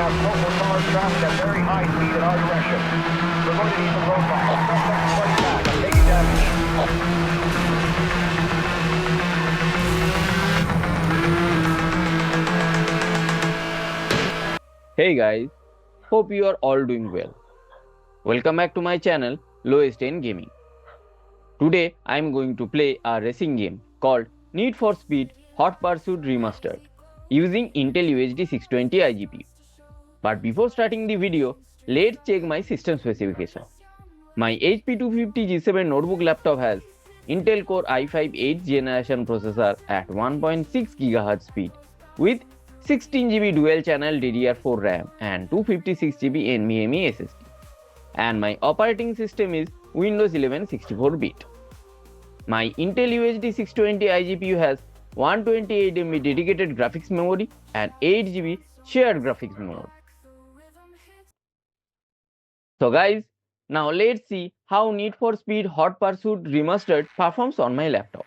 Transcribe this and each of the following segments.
have local cars traffic at very high speed in our direction. We're going to need some roadblocks. Suspect is fighting back. I'm taking damage. Hey guys, hope you are all doing well. Welcome back to my channel Lowest End Gaming. Today I am going to play a racing game called Need for Speed Hot Pursuit Remastered using Intel UHD 620 iGPU. But before starting the video, let's check my system specification. My HP 250 G7 notebook laptop has Intel Core i5 8th generation processor at 1.6 GHz speed with 16 GB Dual-Channel DDR4 RAM and 256 GB NVMe SSD. And my operating system is Windows 11 64-bit. My Intel UHD 620 iGPU has 128 MB dedicated graphics memory and 8 GB shared graphics memory. So guys, now let's see how Need for Speed Hot Pursuit Remastered performs on my laptop.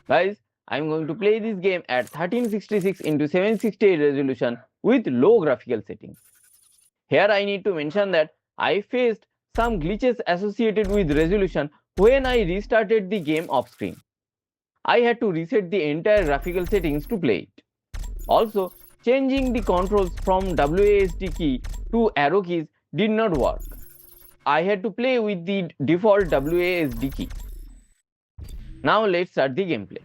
Guys, I am going to play this game at 1366 x 768 resolution with low graphical settings. Here I need to mention that I faced some glitches associated with resolution when I restarted the game off screen. I had to reset the entire graphical settings to play it. Also, changing the controls from WASD key to arrow keys did not work. I had to play with the default WASD key. Now let's start the gameplay.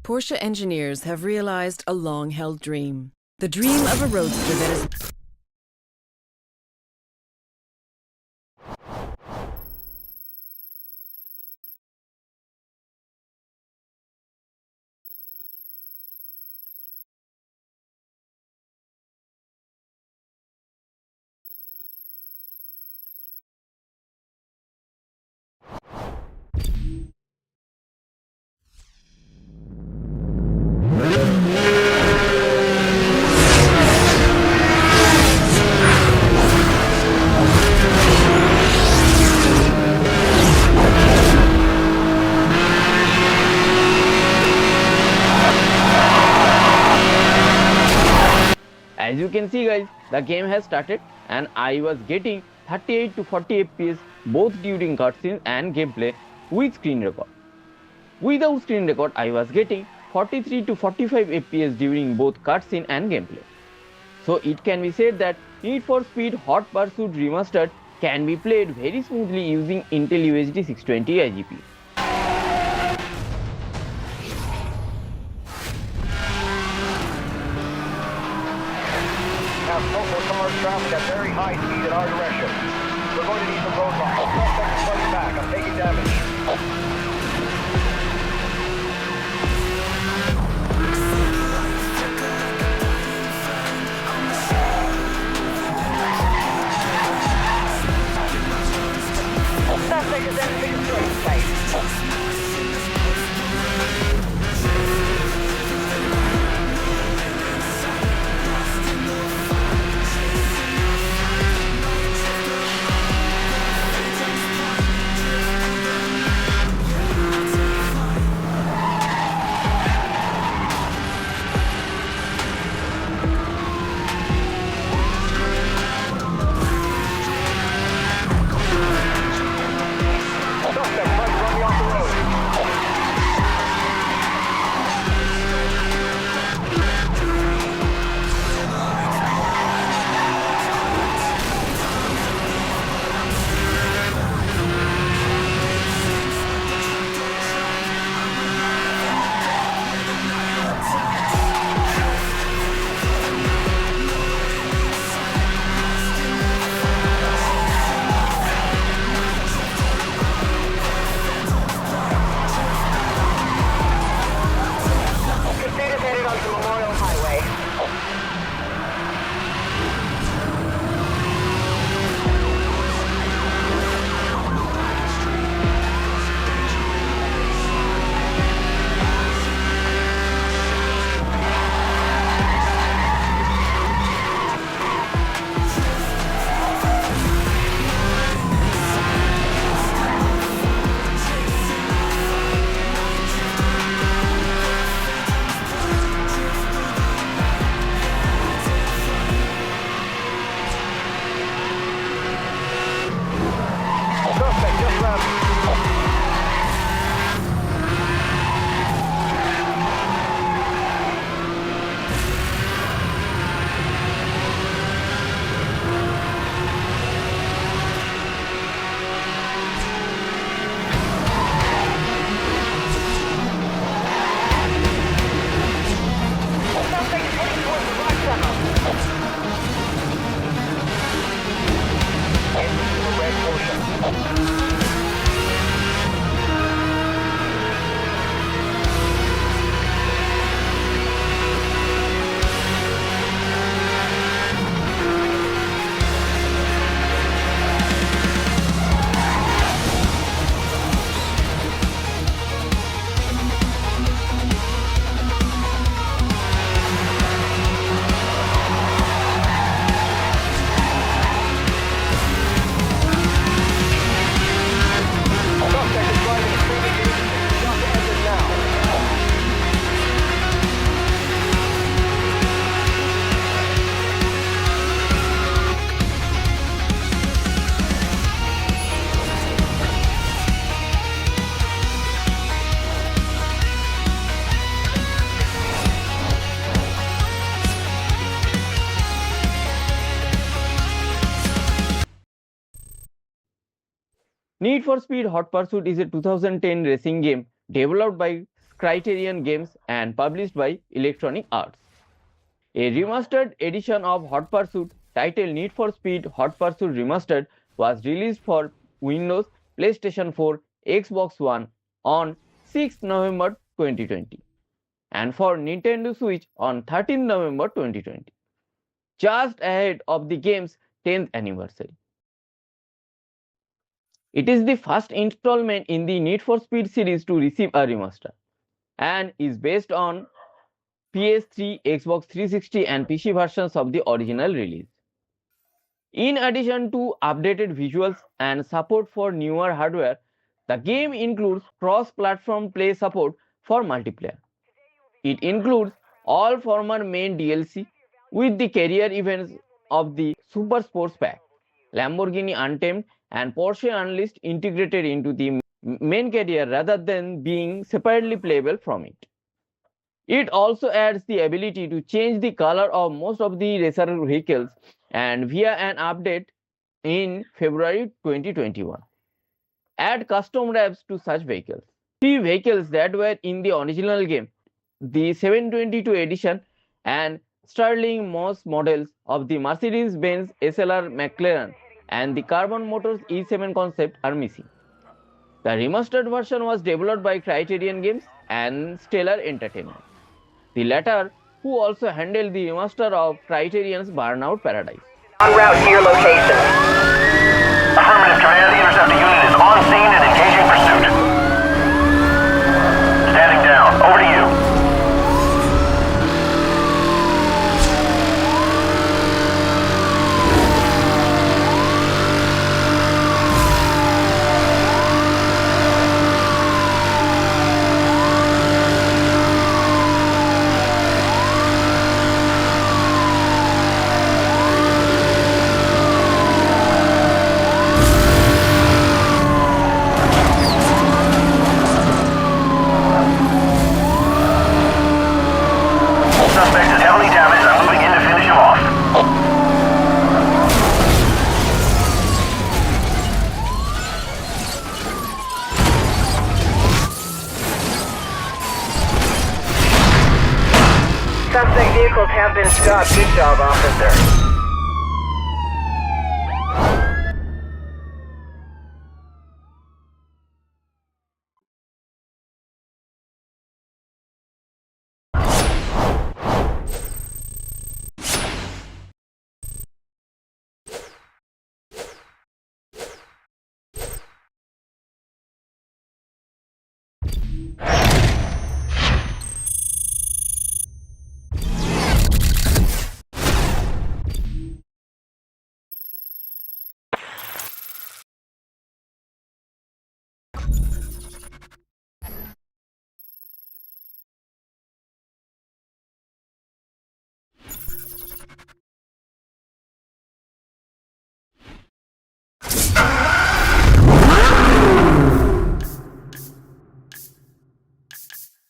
Porsche engineers have realized a long-held dream. The dream of a roadster that is... As you can see guys, the game has started and I was getting 38 to 40 FPS both during cutscenes and gameplay with screen record. Without screen record, I was getting 43 to 45 FPS during both cutscene and gameplay. So it can be said that Need for Speed Hot Pursuit Remastered can be played very smoothly using Intel UHD 620 iGPU. Have local cars traffic at very high speed in our direction. We're going to need some roadblocks. Suspect is fighting back. I'm taking damage. Suspect is entering the straight space. Suspect is driving extremely dangerously. Stop the engine now. Need for Speed Hot Pursuit is a 2010 racing game developed by Criterion Games and published by Electronic Arts. A remastered edition of Hot Pursuit titled Need for Speed Hot Pursuit Remastered was released for Windows, PlayStation 4, Xbox One on 6 November 2020 and for Nintendo Switch on 13 November 2020, just ahead of the game's 10th anniversary. It is the first installment in the Need for Speed series to receive a remaster and is based on PS3, Xbox 360 and PC versions of the original release. In addition to updated visuals and support for newer hardware, the game includes cross-platform play support for multiplayer. It includes all former main DLC with the career events of the Super Sports Pack, Lamborghini Untamed and Porsche Unleashed integrated into the main career rather than being separately playable from it. It also adds the ability to change the color of most of the racer vehicles and via an update in February 2021. Add custom wraps to such vehicles. 3 vehicles that were in the original game, the 722 edition and Sterling Moss models of the Mercedes-Benz SLR McLaren and the Carbon Motors E7 concept are missing. The remastered version was developed by Criterion Games and Stellar Entertainment, the latter who also handled the remaster of Criterion's Burnout Paradise. En route to your location. Affirmative command, the interceptor unit is on scene and engaging pursuit. Standing down, over to you. Suspect is heavily damaged. I'm moving in to finish him off. Suspect vehicles have been stopped. Good job, officer.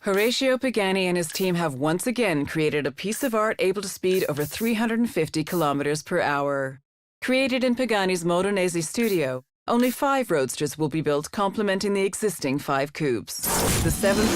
Horatio Pagani and his team have once again created a piece of art able to speed over 350 kilometers per hour. Created in Pagani's Modenese studio, only 5 roadsters will be built complementing the existing 5 coupes. The 7.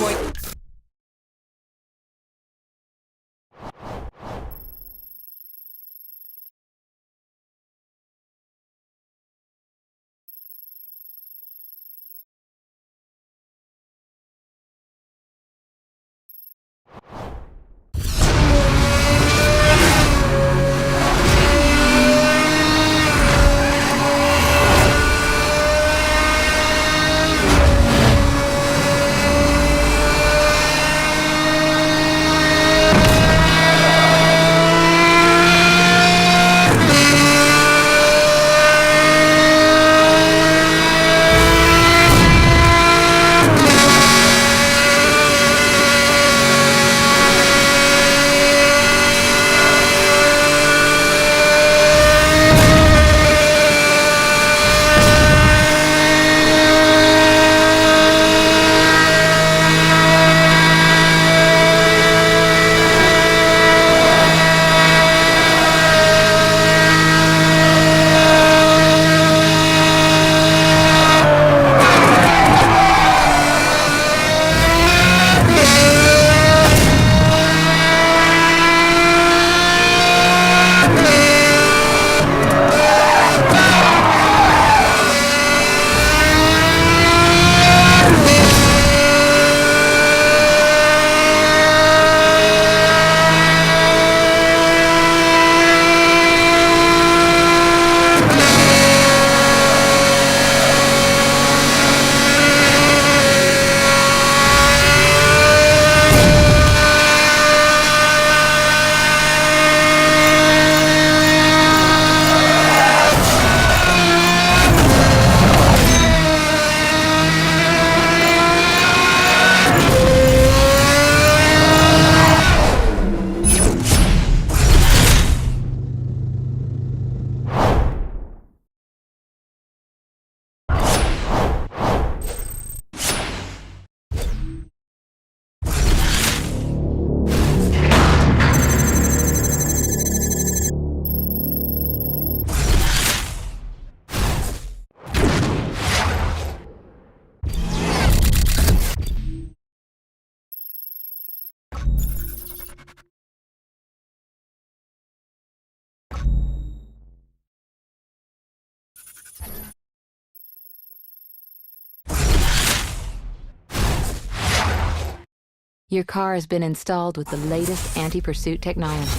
Your car has been installed with the latest anti-pursuit technology,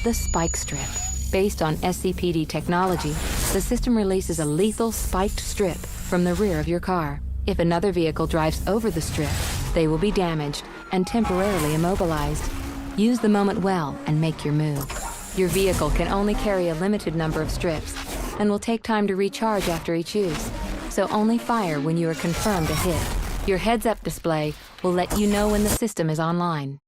the Spike Strip. Based on SCPD technology, the system releases a lethal spiked strip from the rear of your car. If another vehicle drives over the strip, they will be damaged and temporarily immobilized. Use the moment well and make your move. Your vehicle can only carry a limited number of strips and will take time to recharge after each use, so only fire when you are confirmed a hit. Your heads-up display will let you know when the system is online.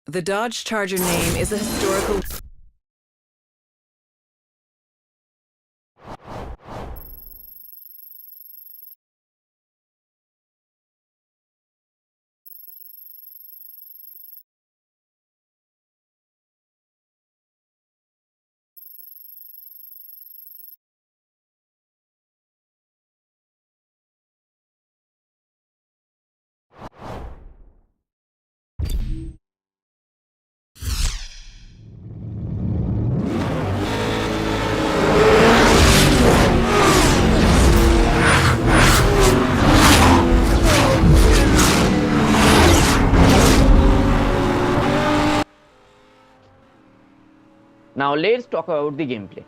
The Dodge Charger name is a historical... Now let's talk about the gameplay.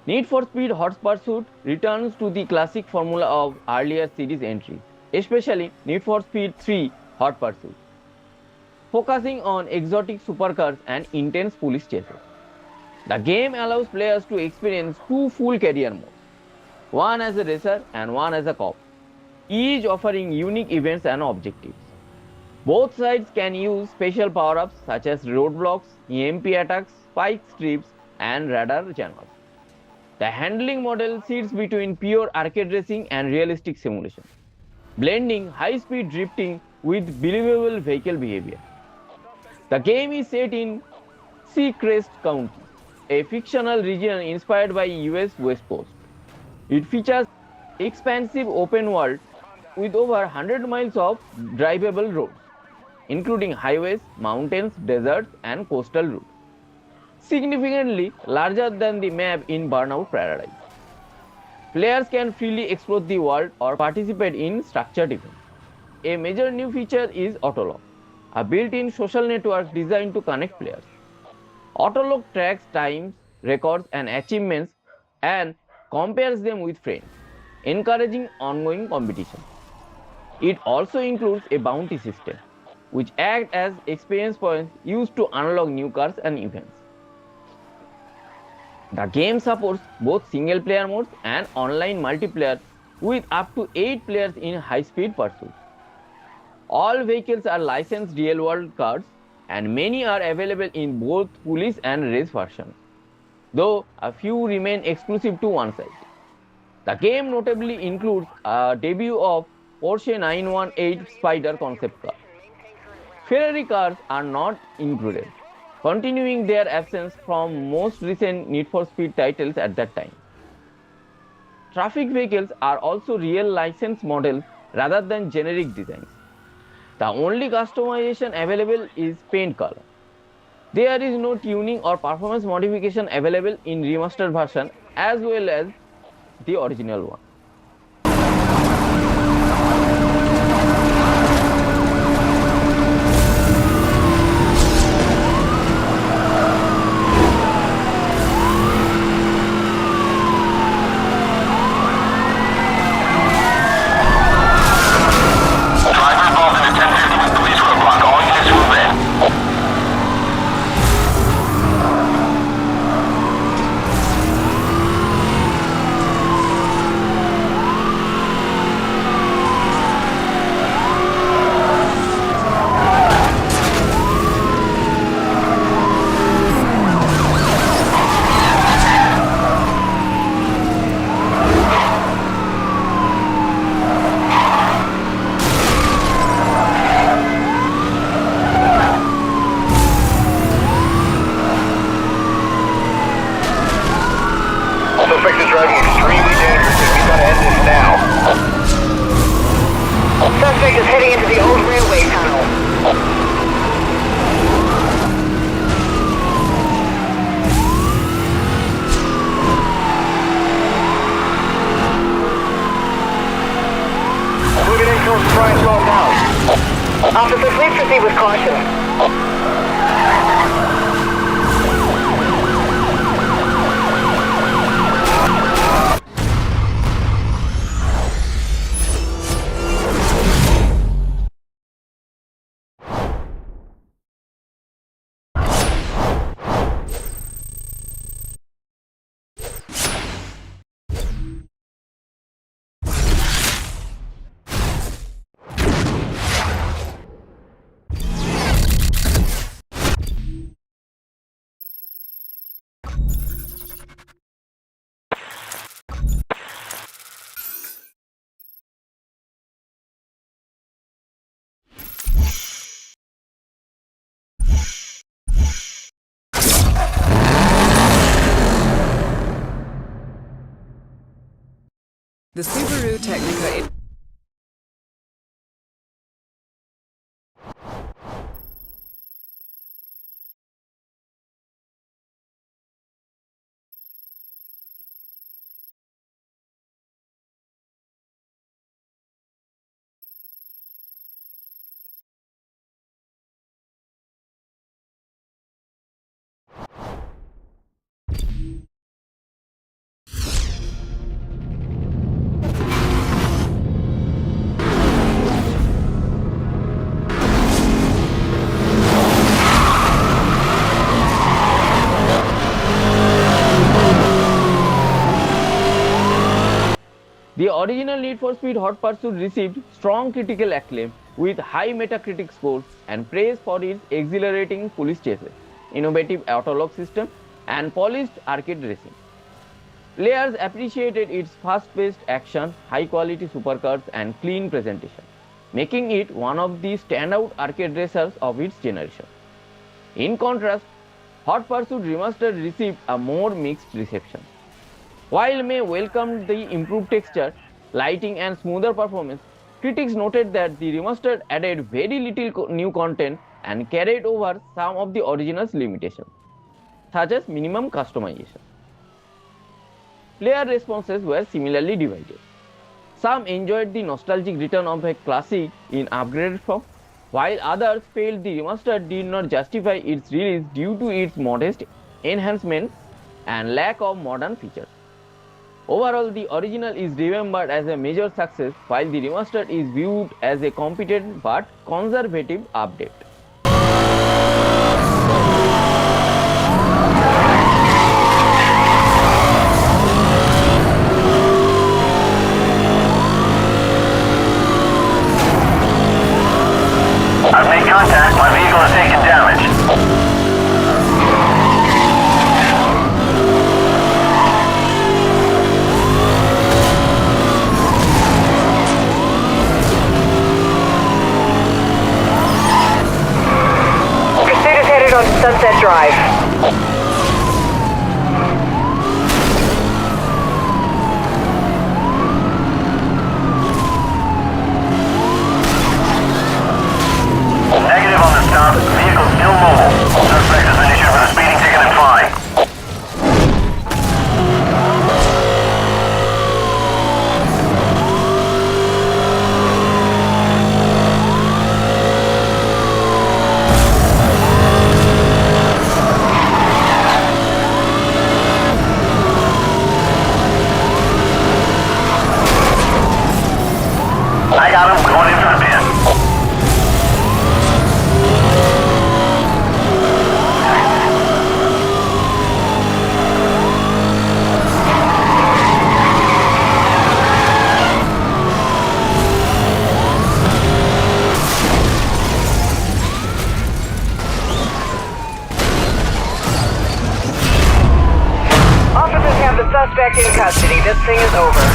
Need for Speed Hot Pursuit returns to the classic formula of earlier series entries, especially Need for Speed 3 Hot Pursuit, focusing on exotic supercars and intense police chases. The game allows players to experience two full career modes, one as a racer and one as a cop, each offering unique events and objectives. Both sides can use special power-ups such as roadblocks, EMP attacks, spike strips, and radar channels. The handling model sits between pure arcade racing and realistic simulation, blending high-speed drifting with believable vehicle behavior. The game is set in Seacrest County, a fictional region inspired by US West Coast. It features expansive open world with over 100 miles of drivable roads, including highways, mountains, deserts, and coastal routes, significantly larger than the map in Burnout Paradise. Players can freely explore the world or participate in structured events. A major new feature is Autolog, a built-in social network designed to connect players. Autolog tracks times, records, and achievements and compares them with friends, encouraging ongoing competition. It also includes a bounty system, which act as experience points used to unlock new cars and events. The game supports both single-player modes and online multiplayer with up to 8 players in high-speed pursuit. All vehicles are licensed real-world cars, and many are available in both police and race versions, though a few remain exclusive to one side. The game notably includes a debut of Porsche 918 Spider concept car. Ferrari cars are not included, continuing their absence from most recent Need for Speed titles at that time. Traffic vehicles are also real licensed models rather than generic designs. The only customization available is paint color. There is no tuning or performance modification available in remastered version as well as the original one. try and slow him down. Officer, please proceed with caution. The Subaru Technica. The original Need for Speed Hot Pursuit received strong critical acclaim with high Metacritic scores and praise for its exhilarating police chases, innovative auto-lock system, and polished arcade racing. Players appreciated its fast-paced action, high-quality supercars, and clean presentation, making it one of the standout arcade racers of its generation. In contrast, Hot Pursuit Remastered received a more mixed reception. While May welcomed the improved texture, lighting, and smoother performance, critics noted that the remastered added very little new content and carried over some of the original's limitations, such as minimum customization. Player responses were similarly divided. Some enjoyed the nostalgic return of a classic in upgraded form, while others felt the remastered did not justify its release due to its modest enhancements and lack of modern features. Overall, the original is remembered as a major success, while the remastered is viewed as a competent but conservative update. I've made contact. My vehicle has taken damage. On Sunset Drive. Negative on the stop. Vehicle still mobile. Suspect has been issued with a speeding ticket and fine. I got him. Going into the pin. Officers have the suspect in custody. This thing is over.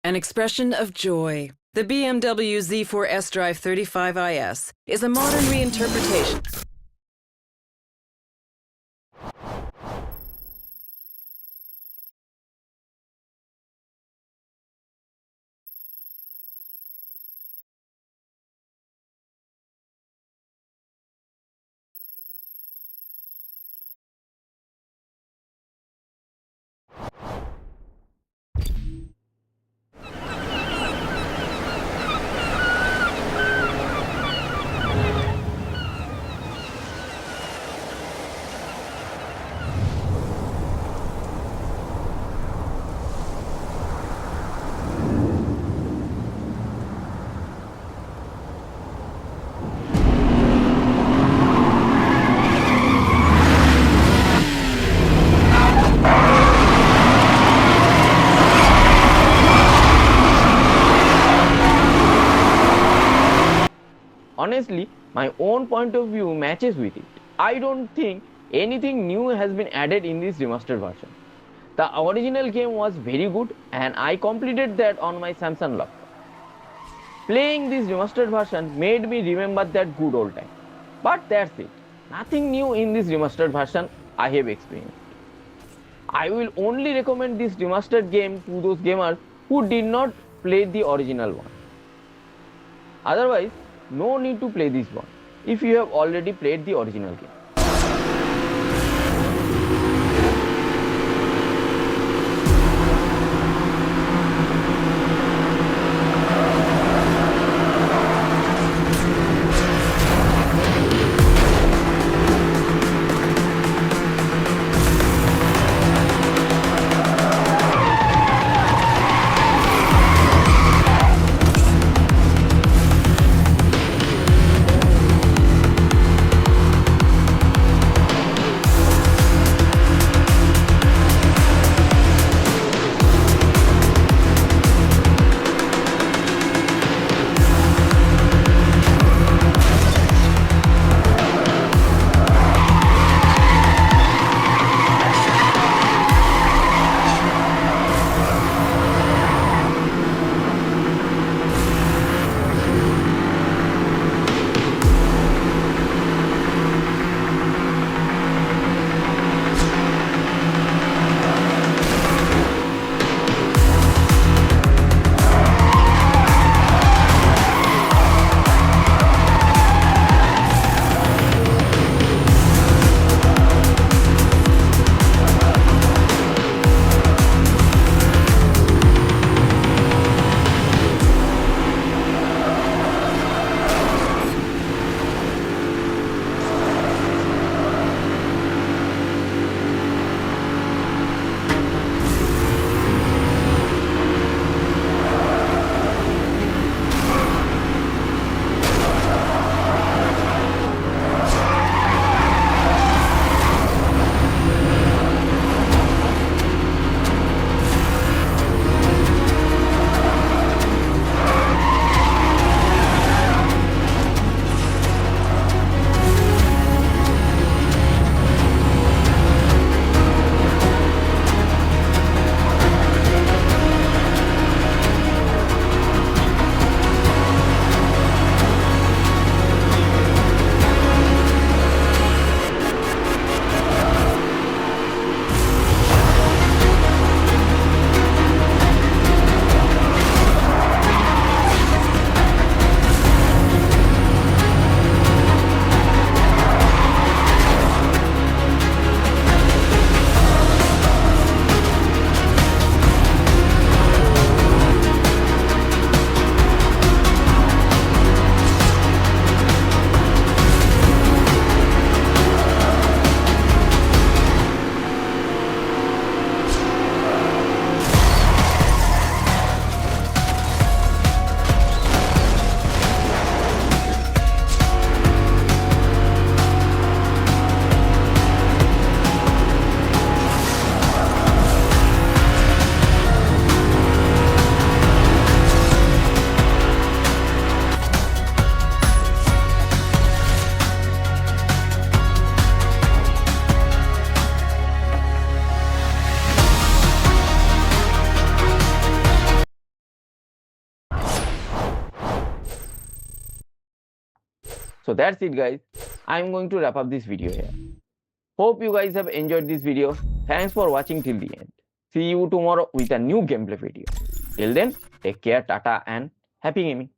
An expression of joy. The BMW Z4 S-Drive 35IS is a modern reinterpretation. Honestly, my own point of view matches with it. I don't think anything new has been added in this remastered version. The original game was very good and I completed that on my Samsung laptop. Playing this remastered version made me remember that good old time. But that's it. Nothing new in this remastered version I have experienced. I will only recommend this remastered game to those gamers who did not play the original one. Otherwise, no need to play this one if you have already played the original game. So that's it guys. I'm going to wrap up this video here. Hope you guys have enjoyed this video. Thanks for watching till the end. See you tomorrow with a new gameplay video. Till then, take care, tata and happy gaming.